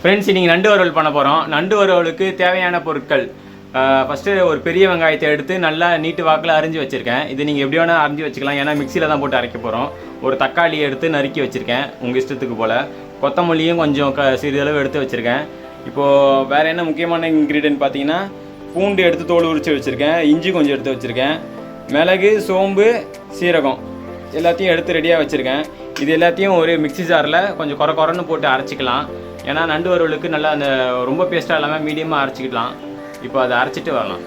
Friends, இன்றைக்கி நண்டு வறுவல் பண்ண போகிறோம். நண்டு வறுவலுக்கு தேவையான பொருட்கள் ஃபஸ்ட்டு ஒரு பெரிய வெங்காயத்தை எடுத்து நல்லா நீட்டு வாக்கில் அரிஞ்சு வச்சுருக்கேன். இது நீங்கள் எப்படி வேணால் அரிஞ்சு வச்சுக்கலாம், ஏன்னா மிக்சியில் தான் போட்டு அரைக்க போகிறோம். ஒரு தக்காளி எடுத்து நறுக்கி வச்சுருக்கேன் உங்கள் இஷ்டத்துக்கு போல். கொத்தமல்லியும் கொஞ்சம் சிறிதளவு எடுத்து வச்சுருக்கேன். இப்போது வேறு என்ன முக்கியமான இன்க்ரீடியன்ட் பார்த்தீங்கன்னா, பூண்டு எடுத்து தோல் உரித்து வச்சுருக்கேன், இஞ்சி கொஞ்சம் எடுத்து வச்சுருக்கேன், மிளகு, சோம்பு, சீரகம் எல்லாத்தையும் எடுத்து ரெடியாக வச்சுருக்கேன். இது எல்லாத்தையும் ஒரு மிக்சி ஜாரில் கொஞ்சம் குறன்னு போட்டு அரைச்சிக்கலாம். ஏன்னா நண்டு வறுவலுக்கு நல்லா அந்த ரொம்ப பேஸ்ட்டாக இல்லாமல் மீடியமாக அரைச்சிக்கலாம். இப்போ அதை அரைச்சிட்டு வரலாம்.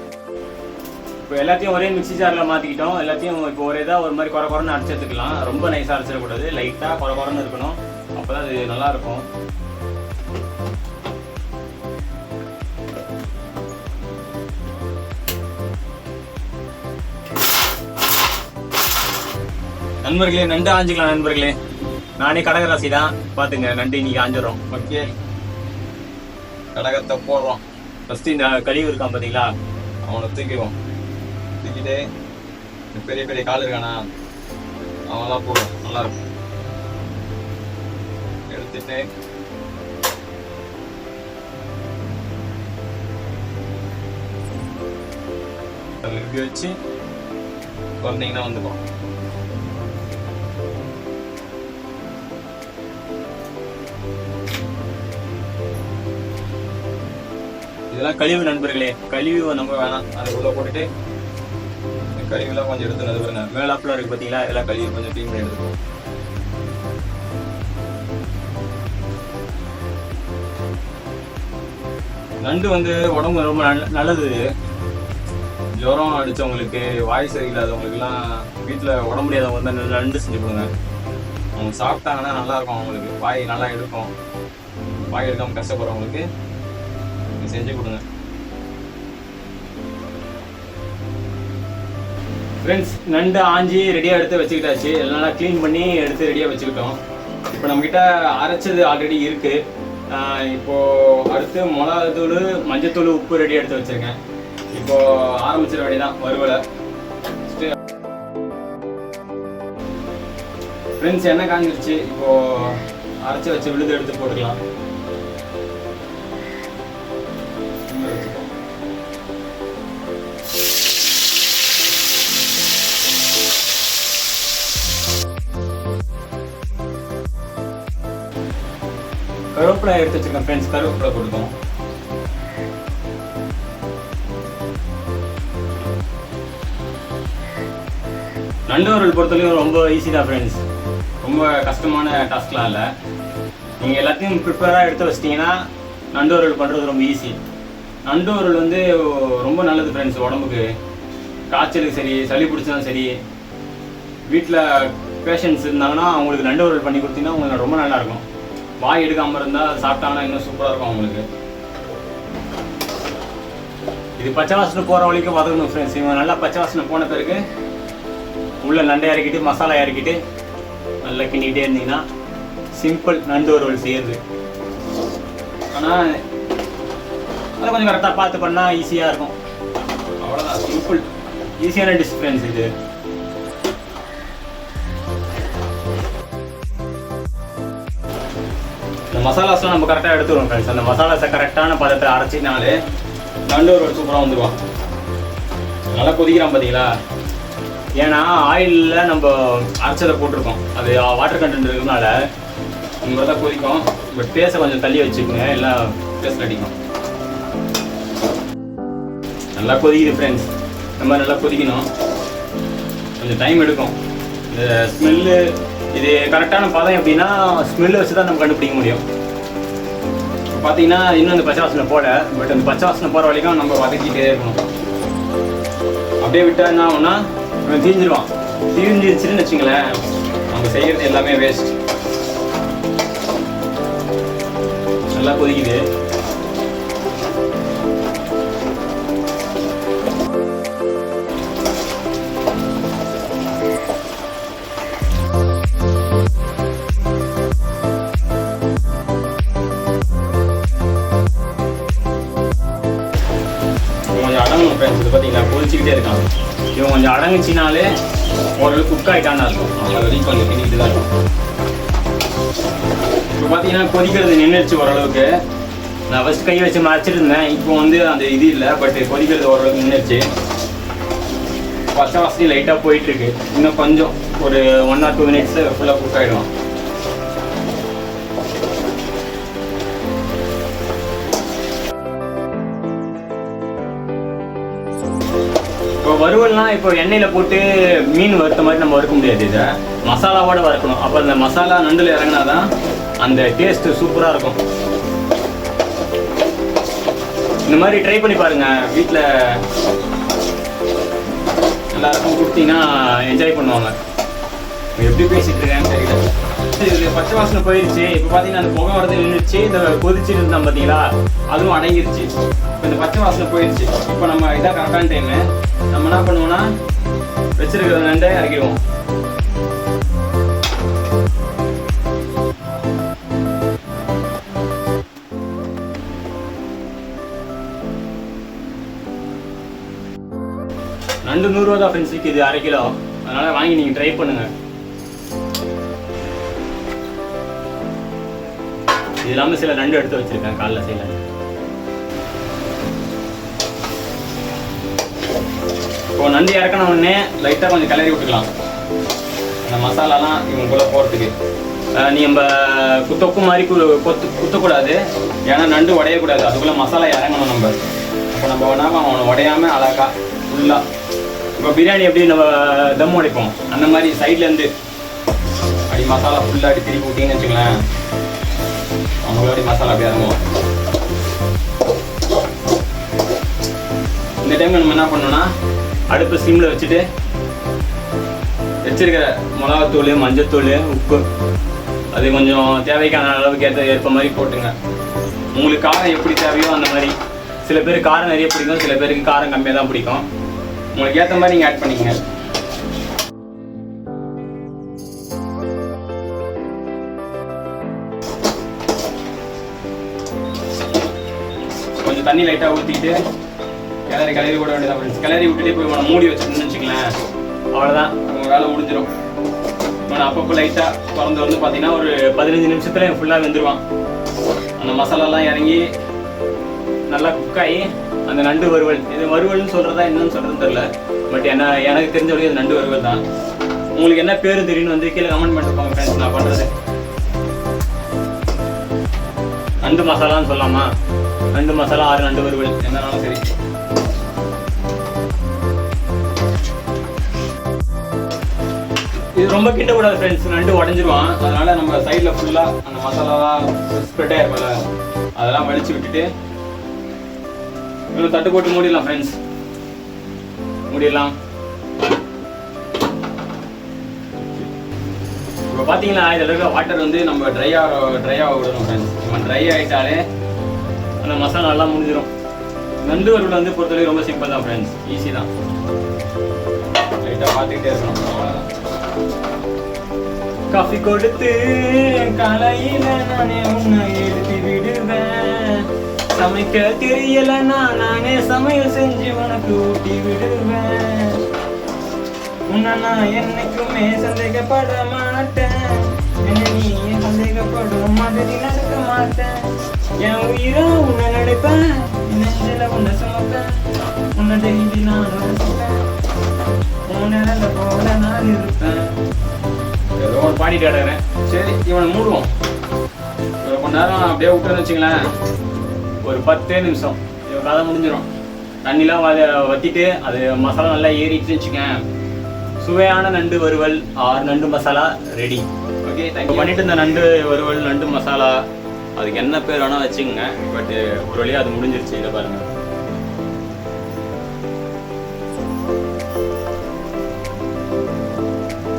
இப்போ எல்லாத்தையும் ஒரே மிக்சி ஜாரில் மாற்றிக்கிட்டோம். எல்லாத்தையும் இப்போ ஒரே இதாக ஒரு மாதிரி குறன்னு அரைச்சி எடுத்துக்கலாம். ரொம்ப நைஸாக அரைச்சிடக்கூடாது, லைட்டாக குறன்னு இருக்கணும். அப்போ தான் அது நல்லாயிருக்கும். நண்பர்களே, நண்டு ஆஞ்சிக்கலாம். நண்பர்களே, நானே கடகராசி தான், பார்த்துங்க. நண்டு இன்னைக்கு ஆஞ்சிடறோம். ஓகே, கடகத்தை போடுறோம். ஃபஸ்ட்டு இந்த கழிவு இருக்கான் பார்த்தீங்களா, அவனை தூக்கிடுவோம். தூக்கிட்டு பெரிய பெரிய கால் இருக்கானா, அவன்லாம் போடுவோம். நல்லாயிருக்கும். எடுத்துட்டு இப்படி வச்சு வந்தீங்கன்னா வந்துடும். இதெல்லாம் கழிவு நண்பர்களே, கழிவு நம்ம வேணாம், அதை உள்ள போட்டுட்டு கழிவுலாம் கொஞ்சம் எடுத்து நடுவுங்க. மேலாப்பில் இருக்கு பார்த்தீங்களா, இதெல்லாம் கழிவு கொஞ்சம் க்ளீன் பண்ணி எடுத்துக்கணும். நண்டு வந்து உடம்பு ரொம்ப நல்லது. ஜுரம் அடித்தவங்களுக்கு, வாய் சரியில்லாதவங்களுக்குலாம், வீட்டில் உடம்பு முடியாதவங்க வந்து நண்டு செஞ்சு கொடுங்க. அவங்க சாப்பிட்டாங்கன்னா நல்லாயிருக்கும். அவங்களுக்கு வாய் நல்லா எடுக்கும். வாய் எடுக்காமல் கஷ்டப்படுறவங்களுக்கு செஞ்சு கொடுங்க. ஃப்ரெண்ட்ஸ், நண்டு ஆஞ்சி ரெடியாக எடுத்து வச்சுக்கிட்டாச்சு. எல்லாம் நல்லா க்ளீன் பண்ணி எடுத்து ரெடியாக வச்சுக்கிட்டோம். இப்போ நம்மக்கிட்ட அரைச்சது ஆல்ரெடி இருக்குது. இப்போது அடுத்து மிளகாத்தூள், மஞ்சத்தூள், உப்பு ரெடியாக எடுத்து வச்சுருக்கேன். இப்போது ஆரம்பிச்சிட வேண்டியதான் வறுவலை. ஃப்ரெண்ட்ஸ், எண்ணெய் காஞ்சிருச்சு. இப்போது அரைச்சி வச்சு விழுது எடுத்து போட்டுக்கலாம். கருவேப்பிலை எடுத்து வச்சுருக்கேன் ஃப்ரெண்ட்ஸ், கருவேப்பிலை கொடுத்தோம். நண்டு வறுவல் பொறுத்தவரைக்கும் ரொம்ப ஈஸி தான் ஃப்ரெண்ட்ஸ். ரொம்ப கஷ்டமான டாஸ்க்லாம் இல்லை. நீங்கள் எல்லாத்தையும் ப்ரிப்பேராக எடுத்து வச்சிட்டிங்கன்னா நண்டு வறுவல் பண்ணுறது ரொம்ப ஈஸி. நண்டு வறுவல் வந்து ரொம்ப நல்லது ஃப்ரெண்ட்ஸ் உடம்புக்கு. காய்ச்சலுக்கு சரி, சளி பிடிச்சாலும் சரி, வீட்டில் பேஷண்ட்ஸ் இருந்தாங்கன்னா அவங்களுக்கு நண்டு வறுவல் பண்ணி கொடுத்தீங்கன்னா உங்களுக்கு ரொம்ப நல்லாயிருக்கும். வாய் எடுக்காமல் இருந்தால் சாப்பிட்டாங்கன்னா இன்னும் சூப்பராக இருக்கும் அவங்களுக்கு. இது பச்சை வாசனை போகிற வரைக்கும் வதக்கணும் ஃப்ரெண்ட்ஸ். இவங்க நல்லா பச்சை வாசனை போன பிறகு உள்ள நண்டை இறக்கிட்டு, மசாலா இறக்கிட்டு நல்லா கிண்டிகிட்டே இருந்தீங்கன்னா சிம்பிள் நண்டு வறுவல் செய்யுது. ஆனால் அதை கொஞ்சம் கரெக்டாக பார்த்து பண்ணால் ஈஸியாக இருக்கும். அவ்வளோதான், சிம்பிள் ஈஸியான டிஷ் ஃப்ரெண்ட்ஸ் இது. இந்த மசாலாஸ்லாம் நம்ம கரெக்டாக எடுத்துருவோம் ஃப்ரெண்ட்ஸ். அந்த மசாலாஸை கரெக்டான பதத்தை அரைச்சினாலே நண்டு வறுவல் சூப்பராக வந்துடுவோம். நல்லா கொதிக்கிறான் பார்த்தீங்களா, ஏன்னா ஆயிலில் நம்ம அரைச்சதை போட்டிருக்கோம். அது வாட்டர் கண்டென்ட் இருக்கிறதுனால நம்ம தான் கொதிக்கும். பட் பேஸை கொஞ்சம் தள்ளி வச்சுக்கோங்க, எல்லாம் பேஸ்ட் அடிக்கும். நல்லா கொதிக்குது ஃப்ரெண்ட்ஸ். இந்த மாதிரி நல்லா கொதிக்கணும், கொஞ்சம் டைம் எடுக்கும். இந்த ஸ்மெல்லு, இது கரெக்டான பதம் எப்படின்னா ஸ்மெல்லு வச்சு தான் நம்ம கண்டுபிடிக்க முடியும். பார்த்தீங்கன்னா இன்னும் அந்த பச்சை வாசனை போட, பட் அந்த பச்சை வாசனை போகிற வரைக்கும் நம்ம வதக்கிட்டே இருக்கணும். அப்படியே விட்டால் என்ன ஆகும்னா தீஞ்சிருவான். தீஞ்சிருச்சுன்னு வச்சுங்களேன், நம்ம செய்கிறது எல்லாமே வேஸ்ட். நல்லா கொதிக்குது. கொஞ்சம் அடங்கணும் ஃப்ரெண்ட்ஸ். இது பார்த்தீங்கன்னா கொதிச்சுக்கிட்டே இருக்காங்க. இவன் கொஞ்சம் அடங்குச்சினாலே ஓரளவுக்கு குக் ஆகிட்டான்னு இருக்கும். அது வரைக்கும் கொஞ்சம் கிண்டிக்கிட்டு தான் இருக்கும். இப்போ பார்த்தீங்கன்னா கொதிக்கிறது நின்றுச்சு ஓரளவுக்கு. நான் ஃபஸ்ட் கை வச்சு மறைச்சிட்டு இருந்தேன். இப்போ வந்து அந்த இது இல்லை, பட் கொதிக்கிறது ஓரளவுக்கு நின்றுச்சு. பச்சை வாசனை லைட்டாக போயிட்டுருக்கு. இன்னும் கொஞ்சம் ஒரு 1 or 2 minutes ஃபுல்லாக குக் ஆகிடும். இப்போ வறுவல்லாம் இப்போ எண்ணெயில் போட்டு மீன் வறுத்த மாதிரி நம்ம வறுக்க முடியாது. இதை மசாலாவோடு வறுக்கணும். அப்போ அந்த மசாலா நண்டில் இறங்கினா தான் அந்த டேஸ்ட்டு சூப்பராக இருக்கும். இந்த மாதிரி ட்ரை பண்ணி பாருங்கள். வீட்டில் எல்லாருக்கும் கொடுத்தீங்கன்னா என்ஜாய் பண்ணுவாங்க. எப்படி பேசிகிட்டு இருக்கேன்னு தெரியல. இது பச்சை வாசனை போயிடுச்சு. இப்போ பார்த்தீங்கன்னா அந்த புகை வரது நின்றுச்சு. இந்த கொதிச்சுட்டு இருந்தால் பார்த்தீங்களா, அதுவும் அடங்கிருச்சு. இப்போ இந்த பச்சை வாசனை போயிடுச்சு. இப்போ நம்ம இதான் கரெக்டான டைமு. நம்ம என்ன பண்ணுவோம்னா வச்சிருக்கிற நண்டை இறக்கிடுவோம். நண்டு 100 ரூபா தான் ஃப்ரெண்ட்ஸ் விற்கிது 1/2 கிலோ. அதனால் வாங்கி நீங்கள் ட்ரை பண்ணுங்கள். இது இல்லாமல் சில நண்டு எடுத்து வச்சுருக்கேன் காலைல செய்யல. இப்போ நண்டு இறக்கணும் உடனே லைட்டாக கொஞ்சம் கிளறி விட்டுக்கலாம். அந்த மசாலாலாம் இவங்க கூட போகிறதுக்கு நம்ம தொக்கு மாதிரி குத்தக்கூடாது. ஏன்னா நண்டு உடையக்கூடாது. அதுக்குள்ளே மசாலா இறங்கணும் நம்ம. அப்போ நம்ம வேணாமல் அவனை உடையாமல் அழகா ஃபுல்லாக. இப்போ பிரியாணி எப்படி நம்ம தம் உடைப்போம், அந்த மாதிரி சைட்லேருந்து அப்படி மசாலா ஃபுல்லாக அப்படி திருப்பி விட்டிங்கன்னு வச்சுக்கலாம். அவங்களோட மசாலா அப்படி இறங்குவோம். இந்த டைமில் நம்ம என்ன பண்ணோம்னா அடுப்பு சிம்மில் வச்சுட்டு வச்சிருக்கிற மிளகாத்தூள், மஞ்சத்தூள், உப்பு அது கொஞ்சம் தேவைக்கான அளவுக்கு ஏற்ப மாதிரி போட்டுங்க. உங்களுக்கு காரம் எப்படி தேவையோ அந்த மாதிரி. சில பேருக்கு காரம் நிறைய பிடிக்கும், சில பேருக்கு காரம் கம்மியாக தான் பிடிக்கும். உங்களுக்கு ஏற்ற மாதிரி நீங்கள் ஆட் பண்ணிக்கங்க. கொஞ்சம் தண்ணி லைட்டாக ஊற்றிக்கிட்டு கிளறி விட வேண்டியதான் ஃப்ரெண்ட்ஸ். கிளறி விட்டுட்டு போய் மூடி வச்சுட்டுன்னு வச்சுக்கலாம். அவ்வளோதான், உங்கள் வேலை முடிஞ்சிடும். நான் அப்பப்போ லைட்டாக திறந்து வந்து பார்த்தீங்கன்னா ஒரு 15 நிமிஷத்தில் ஃபுல்லாக வெந்துடுவான். அந்த மசாலாலாம் இறங்கி நல்லா குக்காகி அந்த நண்டு வறுவல். இது வறுவல்னு சொல்கிறதா என்னன்னு சொல்கிறது தெரியல, பட் எனக்கு தெரிஞ்ச வரைக்கும் நண்டு வறுவல் தான். உங்களுக்கு என்ன பேர் தெரியும்னு வந்து கீழே கமெண்ட் பண்ணிருப்பாங்க ஃப்ரெண்ட்ஸ். நான் பண்ணுறது நண்டு மசாலான்னு சொல்லலாமா? நண்டு மசாலா ஆறு நண்டு வறுவல் என்னன்னாலும் சரி. இது ரொம்ப கிட்டக்கூடாது ஃப்ரெண்ட்ஸ், நண்டு உடஞ்சிருவான். அதனால நம்ம சைடில் ஃபுல்லாக அந்த மசாலாலாம் ஸ்ப்ரெட் ஆகிருக்கும்ல, அதெல்லாம் வலிச்சு விட்டுட்டு இன்னும் தட்டு போட்டு மூடிடலாம் ஃப்ரெண்ட்ஸ். மூடிடலாம். இப்போ பார்த்தீங்கன்னா இதில் இருக்க வாட்டர் வந்து நம்ம ட்ரையாக விடணும் ஃப்ரெண்ட்ஸ். நம்ம ட்ரை ஆகிட்டாலே அந்த மசாலா நல்லா முடிஞ்சிடும். நண்டு வறுவல் வந்து பொறுத்தவரைக்கும் ரொம்ப சிம்பிள் தான் ஃப்ரெண்ட்ஸ், ஈஸி தான். லைட்டாக பார்த்துக்கிட்டே இருக்கணும், அவ்வளோதான். காஃபி கொடுத்து காலையில நானே உன்னை எழுதி விடுவேன். சமைக்க தெரியலன்னா நானே சமையல் செஞ்சு உனக்கு ஊட்டி விடுவேன். உன்னை நான் என்னைக்குமே சந்தேகப்பட மாட்டேன். என்ன நீ சந்தேகப்படும் மாதிரி நடக்க மாட்டேன். என் உயிரா உன்னை நினைப்பேன், நெஞ்சில உன்னை சுமப்பேன். உன்னை டெய்லி நான் ரசிப்பேன். உன் நிழல போல நான் இருப்பேன். ஏதோ ஒரு பாடிட்டு கிடக்குறேன். சரி, இவனை மூடுவோம். ஒரு கொஞ்ச நேரம் அப்படியே விட்டுன்னு வச்சுங்களேன், ஒரு 10 நிமிஷம் இவன் கதை முடிஞ்சிடும். தண்ணிலாம் வற்றிட்டு அது மசாலா நல்லா ஏறிட்டு வச்சுக்கேன். சுவையான நண்டு வறுவல் ஆர் நண்டு மசாலா ரெடி. Okay, thank you. பண்ணிட்டு இந்த நண்டு வறுவல் நண்டு மசாலா அதுக்கு என்ன பேர் வேணால் வச்சுக்கோங்க. பட் ஒரு வழியாக அது முடிஞ்சிருச்சு. இதை பாருங்கள்,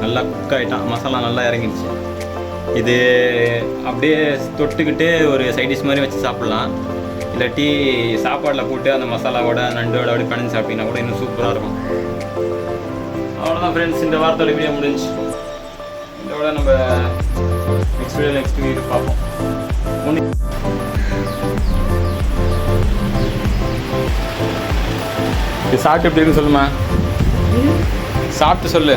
நல்லா குக் ஆகிட்டான். மசாலா நல்லா இறங்கிடுச்சு. இது அப்படியே தொட்டுக்கிட்டு ஒரு சைடிஷ் மாதிரி வச்சு சாப்பிட்லாம். இல்லாட்டி சாப்பாடில் போட்டு அந்த மசாலாவோட நண்டோட அப்படி பண்ணி சாப்பிட்டீங்கன்னா கூட இன்னும் சூப்பராக இருக்கும். அவ்வளோதான் ஃப்ரெண்ட்ஸ், இந்த வாரத்தோட வீடியோ முடிஞ்சு. இதோட நம்ம நெக்ஸ்ட் வீடியோ பார்ப்போம். இது சாப்பிட்டு எப்படி இருக்குன்னு சொல்லுமா? சாப்பிட்டு சொல்லு.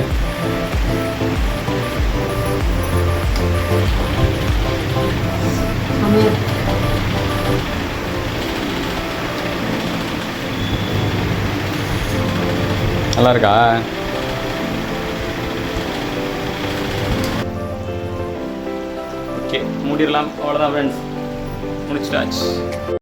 நல்லா இருக்கா? ஓகே, மூடிடலாம். அவ்வளோதான் ஃப்ரெண்ட்ஸ், முடிச்சிட்டாச்சு.